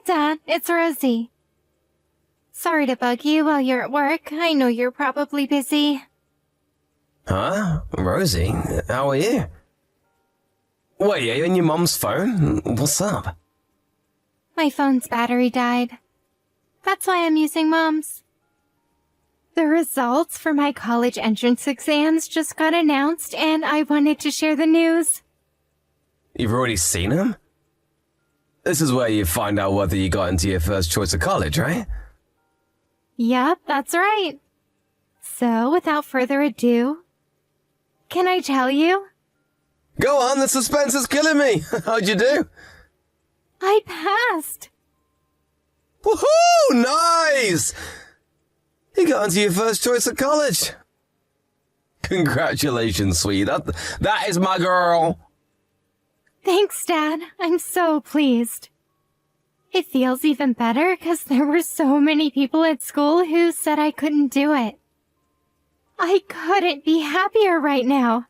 Dad, it's Rosie. Sorry to bug you while you're at work. I know you're probably busy. Huh? Rosie, how are you? Wait, are you on your mom's phone? What's up? My phone's battery died. That's why I'm using Mom's. The results for my college entrance exams just got announced, and I wanted to share the news. You've already seen them? This is where you find out whether you got into your first choice of college, right? Yep, that's right. So, without further ado, can I tell you? Go on, the suspense is killing me. How'd you do? I passed. Woohoo! Nice! You got into your first choice of college. Congratulations, sweetie. That is my girl. Thanks, Dad. I'm so pleased. It feels even better because there were so many people at school who said I couldn't do it. I couldn't be happier right now.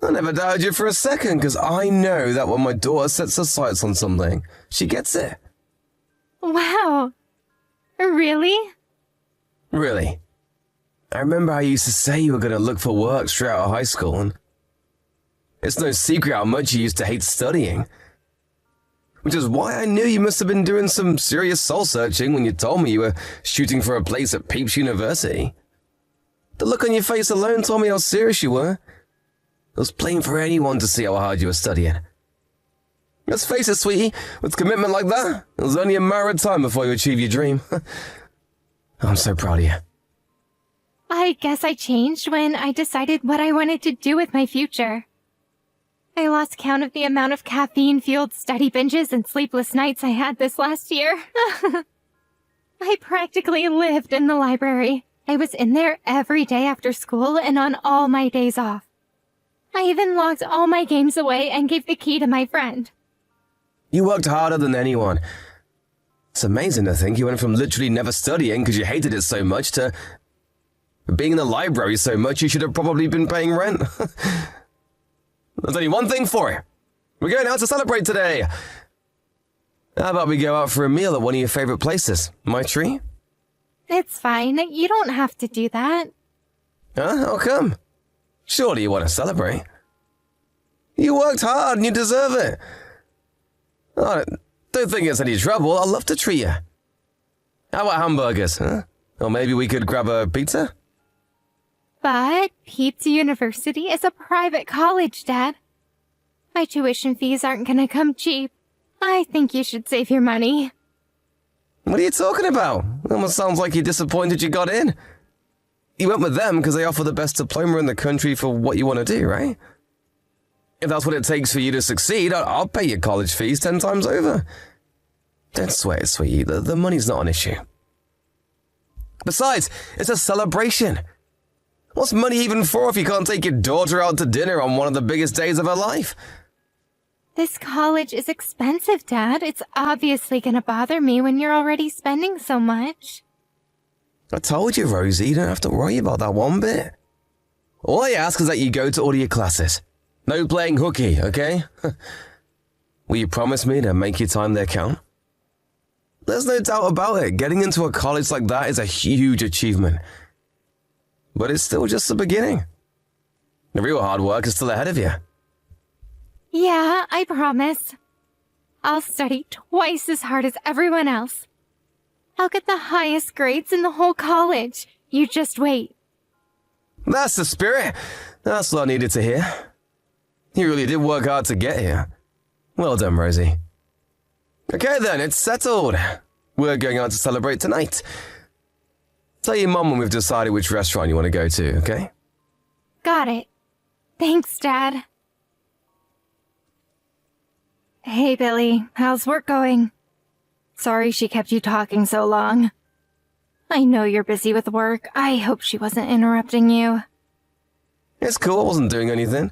I never doubted you for a second, because I know that when my daughter sets her sights on something, she gets it. Wow. Really? Really. I remember how you used to say you were going to look for work straight out of high school, and it's no secret how much you used to hate studying. Which is why I knew you must have been doing some serious soul-searching when you told me you were shooting for a place at Pepys University. The look on your face alone told me how serious you were. It was plain for anyone to see how hard you were studying. Let's face it, sweetie, with commitment like that, it was only a matter of time before you achieve your dream. I'm so proud of you. I guess I changed when I decided what I wanted to do with my future. I lost count of the amount of caffeine-fueled study binges and sleepless nights I had this last year. I practically lived in the library. I was in there every day after school and on all my days off. I even locked all my games away and gave the key to my friend. You worked harder than anyone. It's amazing to think you went from literally never studying because you hated it so much to being in the library so much you should have probably been paying rent. There's only one thing for you. We're going out to celebrate today. How about we go out for a meal at one of your favorite places? My tree? It's fine. You don't have to do that. Huh? How come? Surely you want to celebrate. You worked hard and you deserve it. I don't think it's any trouble. I'd love to treat you. How about hamburgers, huh? Or maybe we could grab a pizza? But Pepys University is a private college, Dad. My tuition fees aren't gonna come cheap. I think you should save your money. What are you talking about? It almost sounds like you're disappointed you got in. You went with them because they offer the best diploma in the country for what you want to do, right? If that's what it takes for you to succeed, I'll pay your college fees 10 times over. Don't sweat it, sweetie. The money's not an issue. Besides, it's a celebration. What's money even for if you can't take your daughter out to dinner on one of the biggest days of her life? This college is expensive, Dad. It's obviously gonna bother me when you're already spending so much. I told you, Rosie, you don't have to worry about that one bit. All I ask is that you go to all your classes. No playing hooky, okay? Will you promise me to make your time there count? There's no doubt about it. Getting into a college like that is a huge achievement. But it's still just the beginning. The real hard work is still ahead of you. Yeah, I promise. I'll study twice as hard as everyone else. I'll get the highest grades in the whole college. You just wait. That's the spirit. That's what I needed to hear. You really did work hard to get here. Well done, Rosie. Okay then, it's settled. We're going out to celebrate tonight. Tell your mum when we've decided which restaurant you want to go to, okay? Got it. Thanks, Dad. Hey, Billy. How's work going? Sorry she kept you talking so long. I know you're busy with work. I hope she wasn't interrupting you. It's cool, I wasn't doing anything.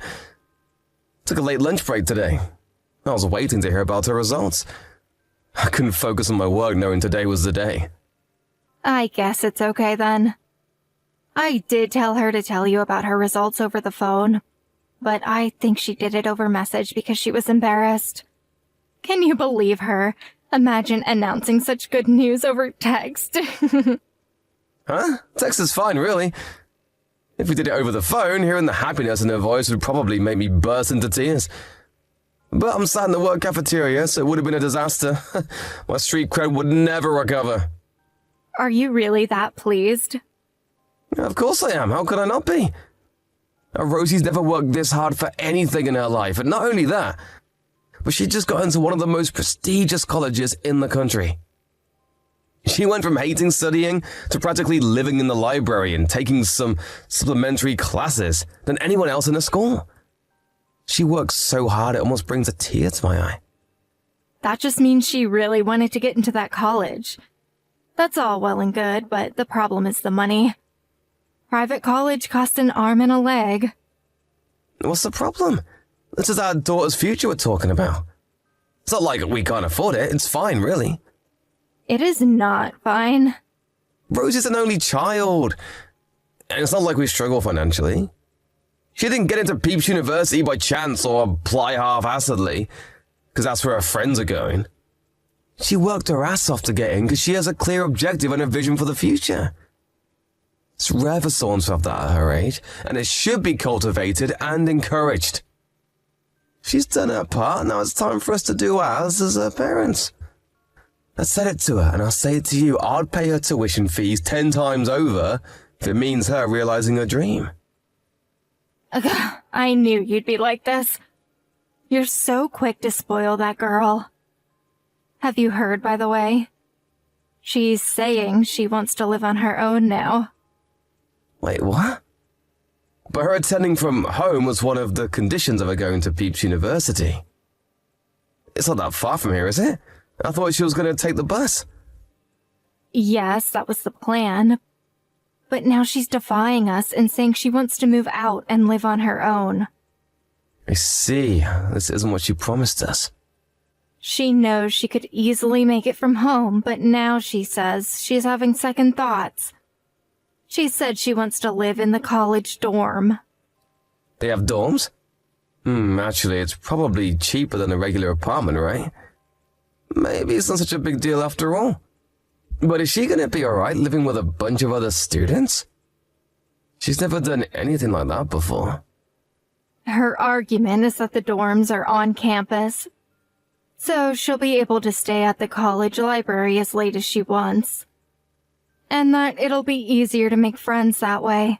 Took a late lunch break today. I was waiting to hear about her results. I couldn't focus on my work knowing today was the day. I guess it's okay then. I did tell her to tell you about her results over the phone, but I think she did it over message because she was embarrassed. Can you believe her? Imagine announcing such good news over text. Huh? Text is fine, really. If we did it over the phone, hearing the happiness in her voice would probably make me burst into tears. But I'm sat in the work cafeteria, so it would have been a disaster. My street cred would never recover. Are you really that pleased? Of course I am. How could I not be? Rosie's never worked this hard for anything in her life, and not only that, but she just got into one of the most prestigious colleges in the country. She went from hating studying to practically living in the library and taking some supplementary classes than anyone else in the school. She works so hard it almost brings a tear to my eye. That just means she really wanted to get into that college. That's all well and good, but the problem is the money. Private college costs an arm and a leg. What's the problem? This is our daughter's future we're talking about. It's not like we can't afford it. It's fine, really. It is not fine. Rosie's an only child. And it's not like we struggle financially. She didn't get into Peeps University by chance or apply half-assedly, because that's where her friends are going. She worked her ass off to get in because she has a clear objective and a vision for the future. It's rare for someone to have that at her age, and it should be cultivated and encouraged. She's done her part, now it's time for us to do ours as her parents. I said it to her, and I'll say it to you, I'd pay her tuition fees 10 times over if it means her realizing her dream. Ugh, I knew you'd be like this. You're so quick to spoil that girl. Have you heard, by the way? She's saying she wants to live on her own now. Wait, what? But her attending from home was one of the conditions of her going to Peeps University. It's not that far from here, is it? I thought she was going to take the bus. Yes, that was the plan. But now she's defying us and saying she wants to move out and live on her own. I see. This isn't what she promised us. She knows she could easily make it from home, but now she says she's having second thoughts. She said she wants to live in the college dorm. They have dorms? Actually, it's probably cheaper than a regular apartment, right? Maybe it's not such a big deal after all. But is she gonna be alright living with a bunch of other students? She's never done anything like that before. Her argument is that the dorms are on campus, so she'll be able to stay at the college library as late as she wants. And that it'll be easier to make friends that way.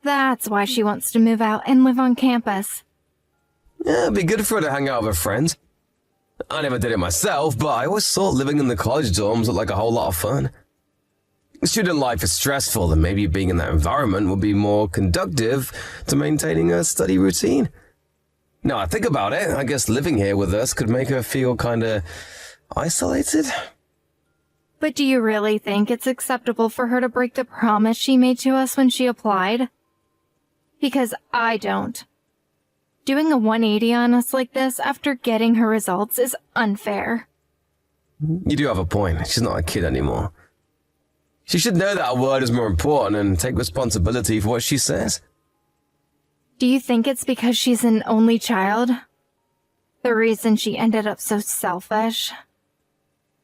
That's why she wants to move out and live on campus. Yeah, it'd be good for her to hang out with her friends. I never did it myself, but I always thought living in the college dorms looked like a whole lot of fun. Student life is stressful, and maybe being in that environment would be more conducive to maintaining a study routine. Now I think about it, I guess living here with us could make her feel kinda isolated. But do you really think it's acceptable for her to break the promise she made to us when she applied? Because I don't. Doing a 180 on us like this after getting her results is unfair. You do have a point. She's not a kid anymore. She should know that a word is more important and take responsibility for what she says. Do you think it's because she's an only child? The reason she ended up so selfish?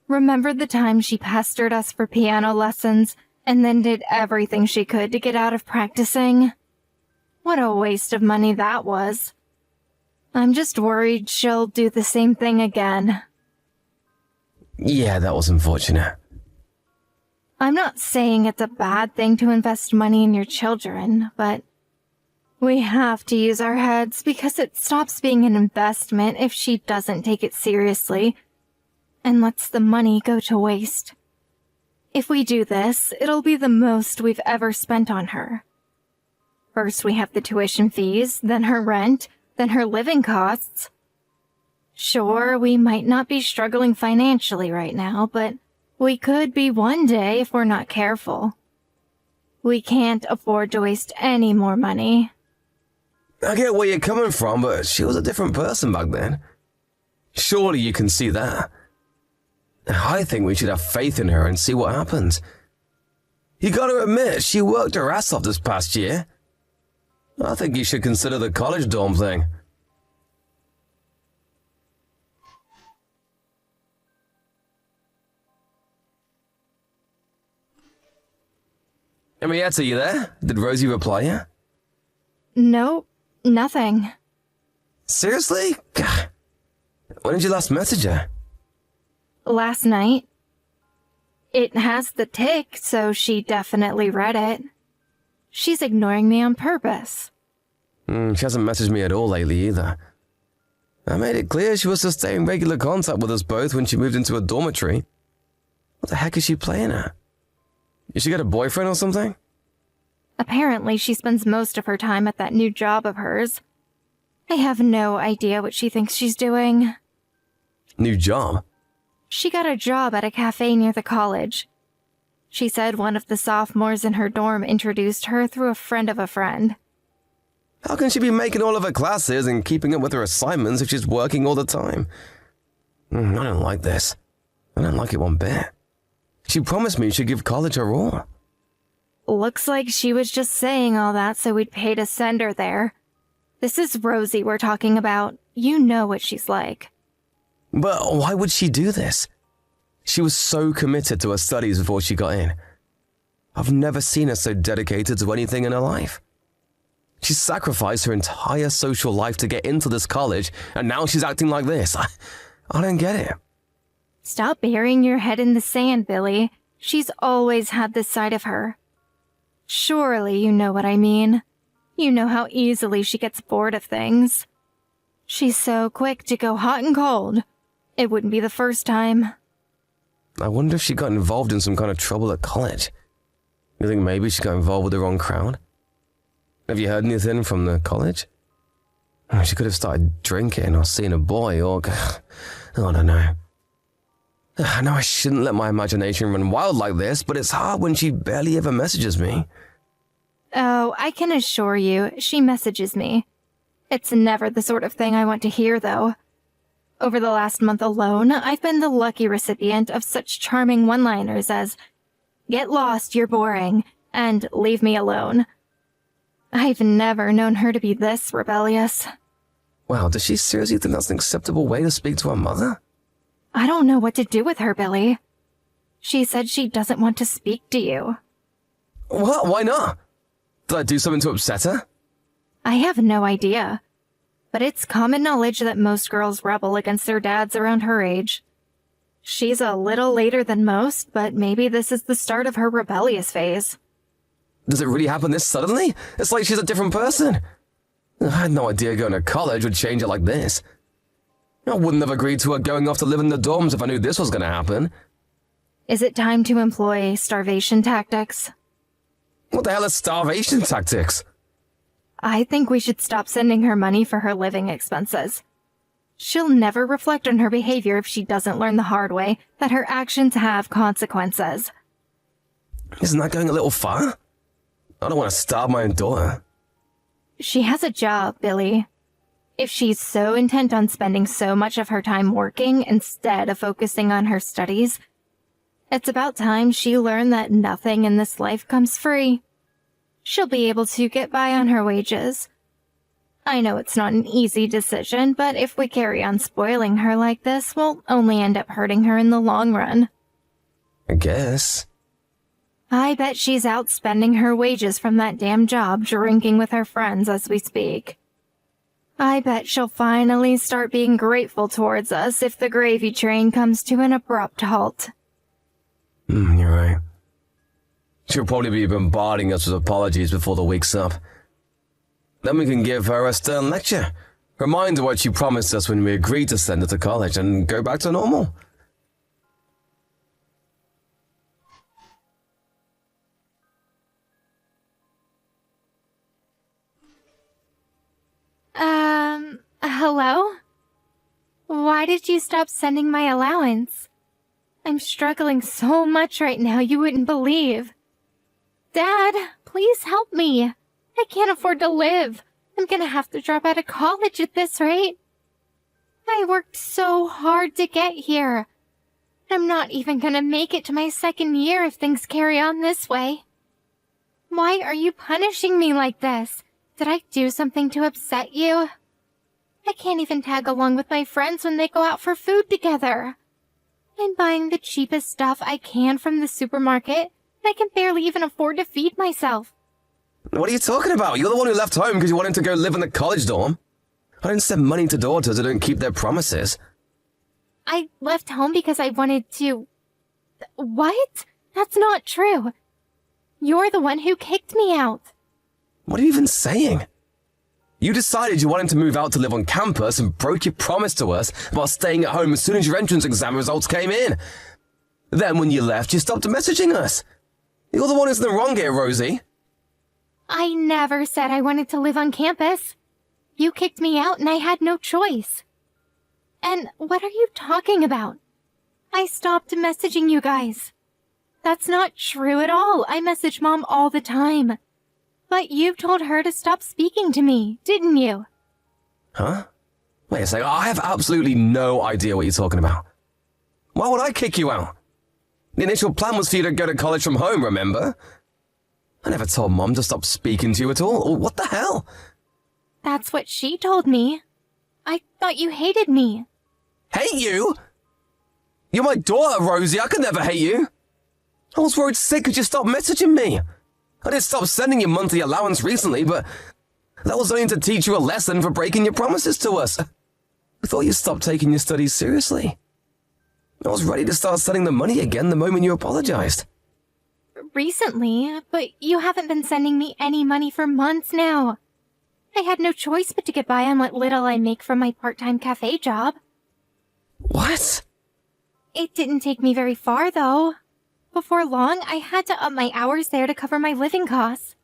Remember the time she pestered us for piano lessons and then did everything she could to get out of practicing? What a waste of money that was. I'm just worried she'll do the same thing again. Yeah, that was unfortunate. I'm not saying it's a bad thing to invest money in your children, but we have to use our heads because it stops being an investment if she doesn't take it seriously and lets the money go to waste. If we do this, it'll be the most we've ever spent on her. First we have the tuition fees, then her rent, then her living costs. Sure, we might not be struggling financially right now, but we could be one day if we're not careful. We can't afford to waste any more money. I get where you're coming from, but she was a different person back then. Surely you can see that. I think we should have faith in her and see what happens. You gotta admit, she worked her ass off this past year. I think you should consider the college dorm thing. Henrietta, you there? Did Rosie reply yet? Nope, nothing. Seriously? Gah. When did you last message her? Last night. It has the tick, so she definitely read it. She's ignoring me on purpose. She hasn't messaged me at all lately either. I made it clear she was to stay in regular contact with us both when she moved into a dormitory. What the heck is she playing at? Did she got a boyfriend or something? Apparently, she spends most of her time at that new job of hers. I have no idea what she thinks she's doing. New job? She got a job at a cafe near the college. She said one of the sophomores in her dorm introduced her through a friend of a friend. How can she be making all of her classes and keeping up with her assignments if she's working all the time? I don't like this. I don't like it one bit. She promised me she'd give college her all. Looks like she was just saying all that so we'd pay to send her there. This is Rosie we're talking about. You know what she's like. But why would she do this? She was so committed to her studies before she got in. I've never seen her so dedicated to anything in her life. She sacrificed her entire social life to get into this college, and now she's acting like this. I don't get it. Stop burying your head in the sand, Billy. She's always had this side of her. Surely you know what I mean. You know how easily she gets bored of things. She's so quick to go hot and cold. It wouldn't be the first time. I wonder if she got involved in some kind of trouble at college. You think maybe she got involved with the wrong crowd? Have you heard anything from the college? She could have started drinking or seeing a boy or... I don't know. I know I shouldn't let my imagination run wild like this, but it's hard when she barely ever messages me. Oh, I can assure you, she messages me. It's never the sort of thing I want to hear, though. Over the last month alone, I've been the lucky recipient of such charming one-liners as, "Get lost, you're boring," and "Leave me alone." I've never known her to be this rebellious. Wow, does she seriously think that's an acceptable way to speak to her mother? I don't know what to do with her, Billy. She said she doesn't want to speak to you. What? Why not? Did I do something to upset her? I have no idea. But it's common knowledge that most girls rebel against their dads around her age. She's a little later than most, but maybe this is the start of her rebellious phase. Does it really happen this suddenly? It's like she's a different person. I had no idea going to college would change it like this. I wouldn't have agreed to her going off to live in the dorms if I knew this was going to happen. Is it time to employ starvation tactics? What the hell is starvation tactics? I think we should stop sending her money for her living expenses. She'll never reflect on her behavior if she doesn't learn the hard way that her actions have consequences. Isn't that going a little far? I don't want to starve my own daughter. She has a job, Billy. If she's so intent on spending so much of her time working instead of focusing on her studies, it's about time she learned that nothing in this life comes free. She'll be able to get by on her wages. I know it's not an easy decision, but if we carry on spoiling her like this, we'll only end up hurting her in the long run. I guess. I bet she's out spending her wages from that damn job drinking with her friends as we speak. I bet she'll finally start being grateful towards us if the gravy train comes to an abrupt halt. You're right. She'll probably be bombarding us with apologies before the week's up. Then we can give her a stern lecture. Remind her what she promised us when we agreed to send her to college and go back to normal. Hello? Why did you stop sending my allowance? I'm struggling so much right now you wouldn't believe. Dad, please help me. I can't afford to live. I'm gonna have to drop out of college at this rate. I worked so hard to get here. I'm not even gonna make it to my second year if things carry on this way. Why are you punishing me like this? Did I do something to upset you? I can't even tag along with my friends when they go out for food together. I'm buying the cheapest stuff I can from the supermarket I can barely even afford to feed myself. What are you talking about? You're the one who left home because you wanted to go live in the college dorm. I don't send money to daughters who don't keep their promises. I left home because I wanted to... What? That's not true. You're the one who kicked me out. What are you even saying? You decided you wanted to move out to live on campus and broke your promise to us while staying at home as soon as your entrance exam results came in. Then when you left, you stopped messaging us. You're the one who's in the wrong here, Rosie. I never said I wanted to live on campus. You kicked me out and I had no choice. And what are you talking about? I stopped messaging you guys. That's not true at all. I message Mom all the time. But you told her to stop speaking to me, didn't you? Huh? Wait a second, I have absolutely no idea what you're talking about. Why would I kick you out? The initial plan was for you to go to college from home, remember? I never told Mom to stop speaking to you at all. What the hell? That's what she told me. I thought you hated me. Hate you? You're my daughter, Rosie. I could never hate you. I was worried sick because you stopped messaging me. I did stop sending you monthly allowance recently, but that was only to teach you a lesson for breaking your promises to us. I thought you stopped taking your studies seriously. I was ready to start sending the money again the moment you apologized. Recently, but you haven't been sending me any money for months now. I had no choice but to get by on what little I make from my part-time cafe job. What? It didn't take me very far, though. Before long, I had to up my hours there to cover my living costs,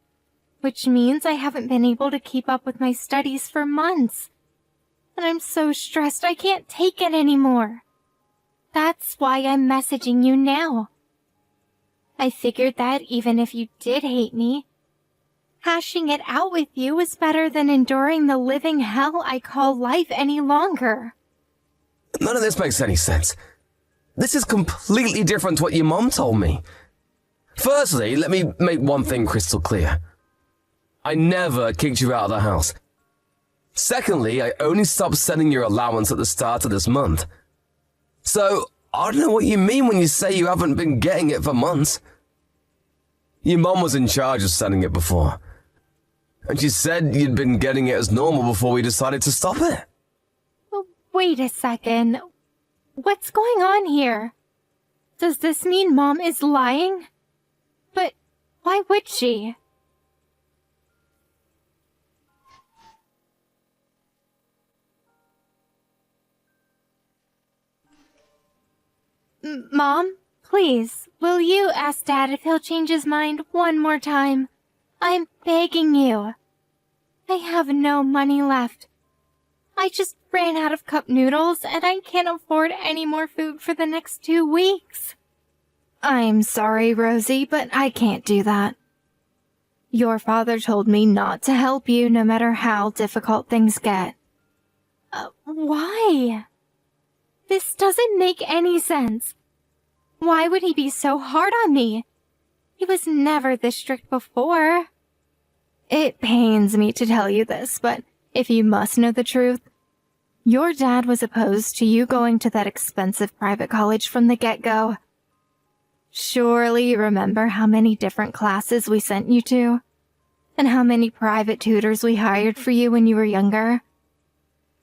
which means I haven't been able to keep up with my studies for months. And I'm so stressed I can't take it anymore. That's why I'm messaging you now. I figured that even if you did hate me, hashing it out with you was better than enduring the living hell I call life any longer. None of this makes any sense. This is completely different to what your mom told me. Firstly, let me make one thing crystal clear. I never kicked you out of the house. Secondly, I only stopped sending your allowance at the start of this month. So, I don't know what you mean when you say you haven't been getting it for months. Your mom was in charge of sending it before. And she said you'd been getting it as normal before we decided to stop it. Wait a second. What's going on here? Does this mean Mom is lying? But why would she? Mom, please, will you ask Dad if he'll change his mind one more time? I'm begging you. I have no money left. I just ran out of cup noodles and I can't afford any more food for the next 2 weeks. I'm sorry, Rosie, but I can't do that. Your father told me not to help you no matter how difficult things get. Why? This doesn't make any sense. Why would he be so hard on me? He was never this strict before. It pains me to tell you this, but if you must know the truth, your dad was opposed to you going to that expensive private college from the get-go. Surely you remember how many different classes we sent you to, and how many private tutors we hired for you when you were younger.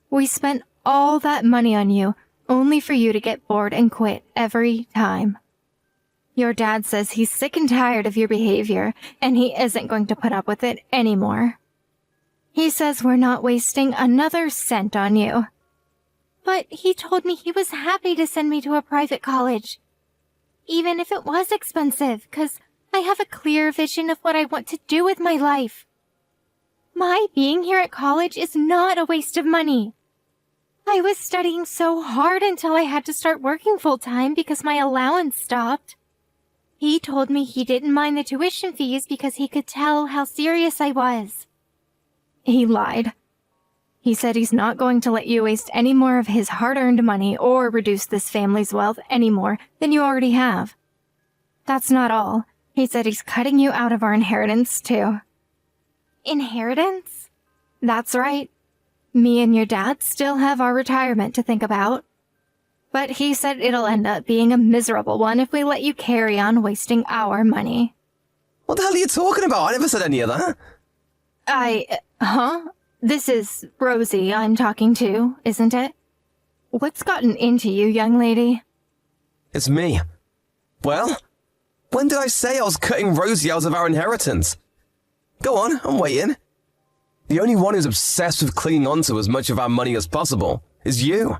We spent all that money on you, only for you to get bored and quit every time. Your dad says he's sick and tired of your behavior, and he isn't going to put up with it anymore. He says we're not wasting another cent on you. But he told me he was happy to send me to a private college, even if it was expensive, because I have a clear vision of what I want to do with my life. My being here at college is not a waste of money. I was studying so hard until I had to start working full-time because my allowance stopped. He told me he didn't mind the tuition fees because he could tell how serious I was. He lied. He said he's not going to let you waste any more of his hard-earned money or reduce this family's wealth any more than you already have. That's not all. He said he's cutting you out of our inheritance, too. Inheritance? That's right. Me and your dad still have our retirement to think about. But he said it'll end up being a miserable one if we let you carry on wasting our money. What the hell are you talking about? I never said any of that. Huh? This is Rosie I'm talking to, isn't it? What's gotten into you, young lady? It's me. Well, when did I say I was cutting Rosie out of our inheritance? Go on, I'm waiting. The only one who's obsessed with clinging on to as much of our money as possible is you.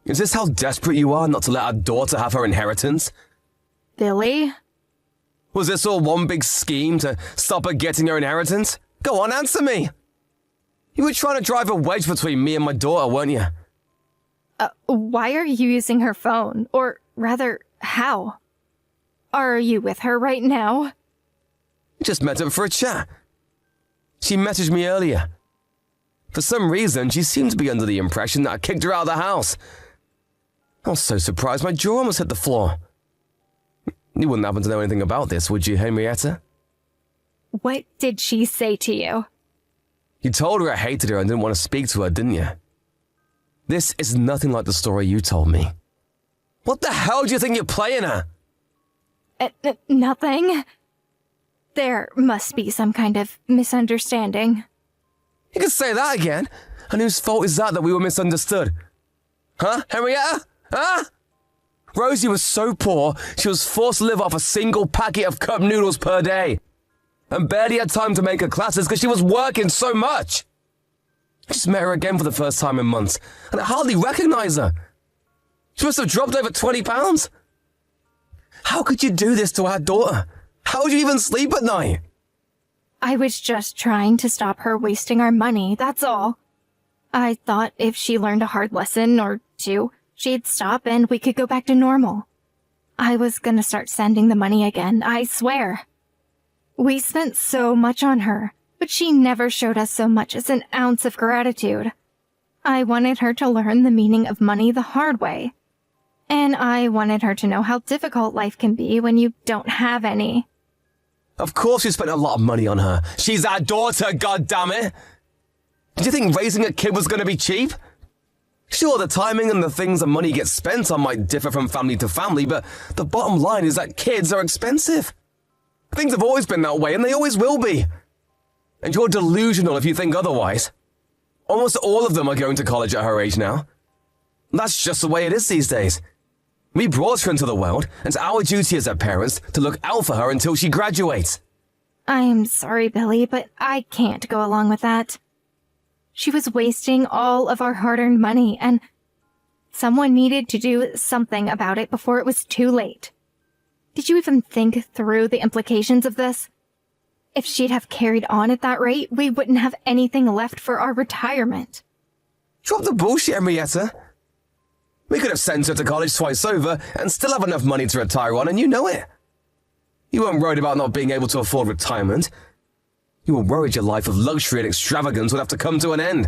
Is this how desperate you are not to let our daughter have her inheritance? Billy? Was this all one big scheme to stop her getting her inheritance? Go on, answer me! You were trying to drive a wedge between me and my daughter, weren't you? Why are you using her phone? Or rather, how? Are you with her right now? Just met up for a chat. She messaged me earlier. For some reason, she seemed to be under the impression that I kicked her out of the house. I was so surprised my jaw almost hit the floor. You wouldn't happen to know anything about this, would you, Henrietta? What did she say to you? You told her I hated her and didn't want to speak to her, didn't you? This is nothing like the story you told me. What the hell do you think you're playing at? Nothing. There must be some kind of misunderstanding. You can say that again. And whose fault is that we were misunderstood? Huh, Henrietta? Huh? Rosie was so poor, she was forced to live off a single packet of cup noodles per day. And barely had time to make her classes because she was working so much. I just met her again for the first time in months, and I hardly recognize her. She must have dropped over 20 pounds. How could you do this to our daughter? How would you even sleep at night? I was just trying to stop her wasting our money, that's all. I thought if she learned a hard lesson or two, she'd stop and we could go back to normal. I was gonna start sending the money again, I swear. We spent so much on her, but she never showed us so much as an ounce of gratitude. I wanted her to learn the meaning of money the hard way. And I wanted her to know how difficult life can be when you don't have any. Of course you spent a lot of money on her. She's our daughter, goddammit! Did you think raising a kid was going to be cheap? Sure, the timing and the things the money gets spent on might differ from family to family, but the bottom line is that kids are expensive. Things have always been that way, and they always will be. And you're delusional if you think otherwise. Almost all of them are going to college at her age now. That's just the way it is these days. We brought her into the world, and it's our duty as her parents to look out for her until she graduates. I'm sorry, Billy, but I can't go along with that. She was wasting all of our hard-earned money, and someone needed to do something about it before it was too late. Did you even think through the implications of this? If she'd have carried on at that rate, we wouldn't have anything left for our retirement. Drop the bullshit, Henrietta. We could have sent her to college twice over and still have enough money to retire on, and you know it. You weren't worried about not being able to afford retirement. You were worried your life of luxury and extravagance would have to come to an end.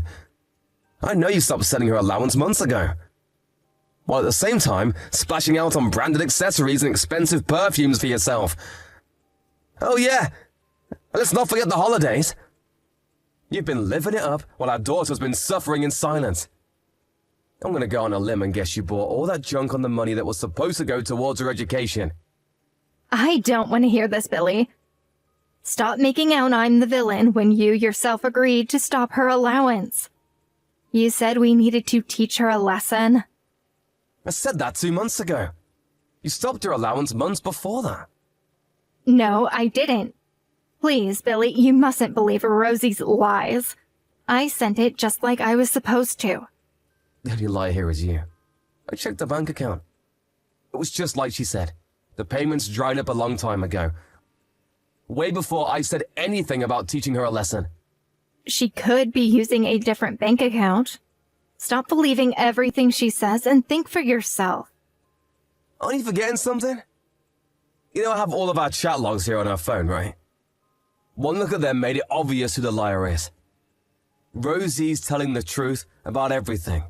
I know you stopped sending her allowance months ago. While at the same time, splashing out on branded accessories and expensive perfumes for yourself. Oh yeah, let's not forget the holidays. You've been living it up while our daughter's been suffering in silence. I'm gonna go on a limb and guess you bought all that junk on the money that was supposed to go towards her education. I don't want to hear this, Billy. Stop making out I'm the villain when you yourself agreed to stop her allowance. You said we needed to teach her a lesson. I said that 2 months ago. You stopped her allowance months before that. No, I didn't. Please, Billy, you mustn't believe Rosie's lies. I sent it just like I was supposed to. The only lie here is you. I checked the bank account. It was just like she said. The payments dried up a long time ago. Way before I said anything about teaching her a lesson. She could be using a different bank account. Stop believing everything she says and think for yourself. Aren't you forgetting something? You know I have all of our chat logs here on our phone, right? One look at them made it obvious who the liar is. Rosie's telling the truth about everything.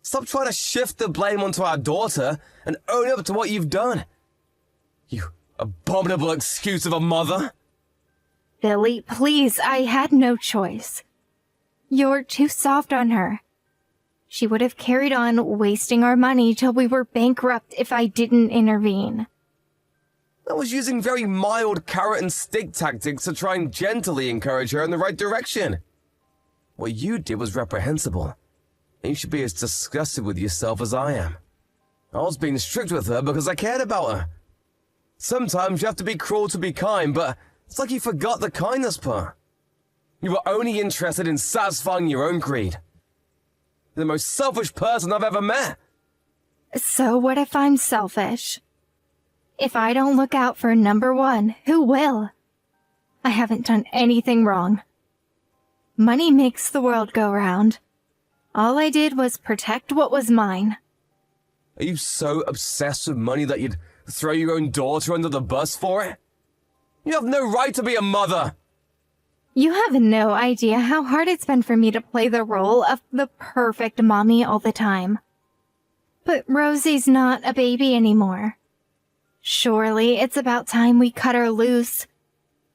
Stop trying to shift the blame onto our daughter and own up to what you've done. You abominable excuse of a mother. Billy, please, I had no choice. You're too soft on her. She would have carried on wasting our money till we were bankrupt if I didn't intervene. I was using very mild carrot and stick tactics to try and gently encourage her in the right direction. What you did was reprehensible, and you should be as disgusted with yourself as I am. I was being strict with her because I cared about her. Sometimes you have to be cruel to be kind, but it's like you forgot the kindness part. You were only interested in satisfying your own greed. You're the most selfish person I've ever met. So what if I'm selfish? If I don't look out for number one, who will? I haven't done anything wrong. Money makes the world go round. All I did was protect what was mine. Are you so obsessed with money that you'd throw your own daughter under the bus for it? You have no right to be a mother. You have no idea how hard it's been for me to play the role of the perfect mommy all the time. But Rosie's not a baby anymore. Surely it's about time we cut her loose.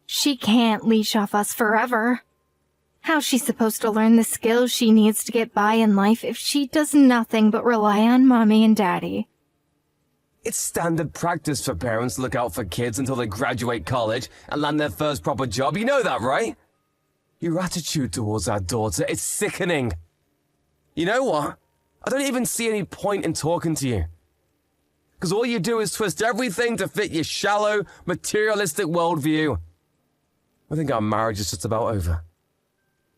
She can't leash off us forever. How's she supposed to learn the skills she needs to get by in life if she does nothing but rely on mommy and daddy? It's standard practice for parents to look out for kids until they graduate college and land their first proper job. You know that, right? Your attitude towards our daughter is sickening. You know what? I don't even see any point in talking to you. Because all you do is twist everything to fit your shallow, materialistic worldview. I think our marriage is just about over.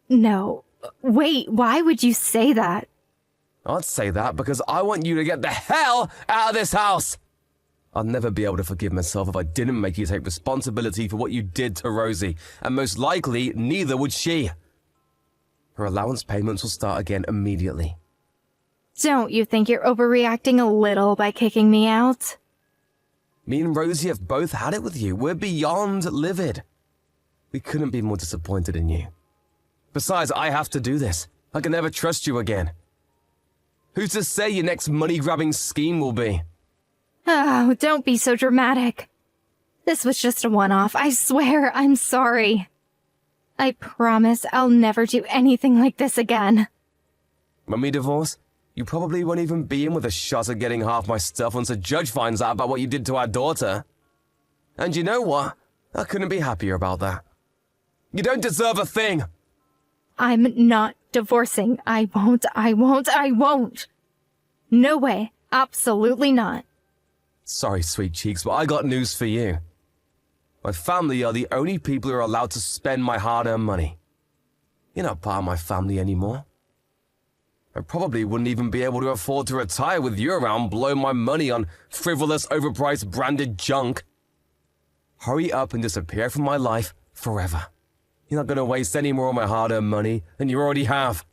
No. Wait, why would you say that? I'd say that because I want you to get the hell out of this house. I'll never be able to forgive myself if I didn't make you take responsibility for what you did to Rosie, and most likely, neither would she. Her allowance payments will start again immediately. Don't you think you're overreacting a little by kicking me out? Me and Rosie have both had it with you. We're beyond livid. We couldn't be more disappointed in you. Besides, I have to do this. I can never trust you again. Who's to say your next money-grabbing scheme will be? Oh, don't be so dramatic. This was just a one-off. I swear, I'm sorry. I promise I'll never do anything like this again. When we divorce, you probably won't even be in with a shot at getting half my stuff once a judge finds out about what you did to our daughter. And you know what? I couldn't be happier about that. You don't deserve a thing. I'm not divorcing. I won't. No way. Absolutely not. Sorry, sweet cheeks, but I got news for you. My family are the only people who are allowed to spend my hard-earned money. You're not part of my family anymore. I probably wouldn't even be able to afford to retire with you around blowing my money on frivolous, overpriced, branded junk. Hurry up and disappear from my life forever. You're not going to waste any more of my hard-earned money than you already have.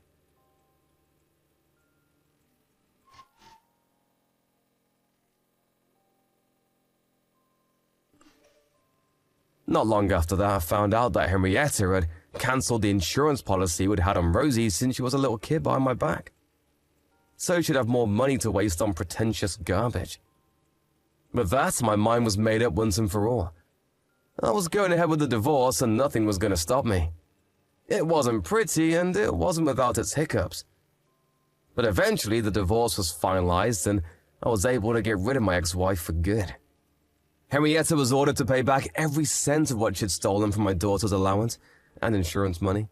Not long after that, I found out that Henrietta had cancelled the insurance policy we'd had on Rosie since she was a little kid behind my back. So she'd have more money to waste on pretentious garbage. With that, my mind was made up once and for all. I was going ahead with the divorce and nothing was going to stop me. It wasn't pretty and it wasn't without its hiccups. But eventually the divorce was finalized and I was able to get rid of my ex-wife for good. Henrietta was ordered to pay back every cent of what she'd stolen from my daughter's allowance and insurance money.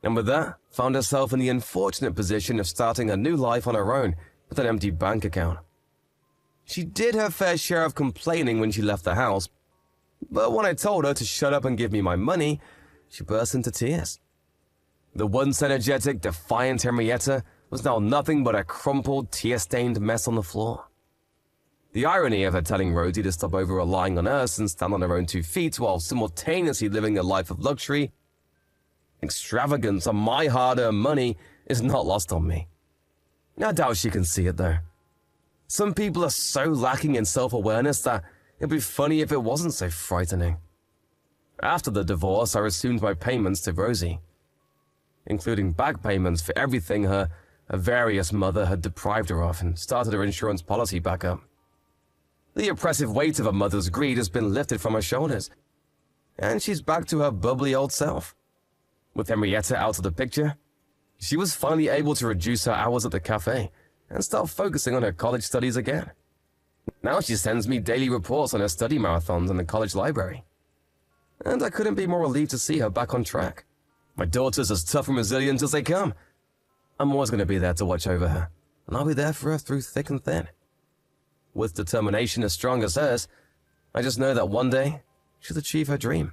And with that, found herself in the unfortunate position of starting a new life on her own with an empty bank account. She did her fair share of complaining when she left the house, but when I told her to shut up and give me my money, she burst into tears. The once energetic, defiant Henrietta was now nothing but a crumpled, tear-stained mess on the floor. The irony of her telling Rosie to stop over-relying on us and stand on her own 2 feet while simultaneously living a life of luxury, extravagance on my hard-earned money, is not lost on me. I doubt she can see it, though. Some people are so lacking in self-awareness that it'd be funny if it wasn't so frightening. After the divorce, I resumed my payments to Rosie, including back payments for everything her various mother had deprived her of, and started her insurance policy back up. The oppressive weight of a mother's greed has been lifted from her shoulders, and she's back to her bubbly old self. With Henrietta out of the picture, She was finally able to reduce her hours at the cafe and start focusing on her college studies again. Now she sends me daily reports on her study marathons in the college library. And I couldn't be more relieved to see her back on track. My daughter's as tough and resilient as they come. I'm always going to be there to watch over her, and I'll be there for her through thick and thin. With determination as strong as hers, I just know that one day she'll achieve her dream.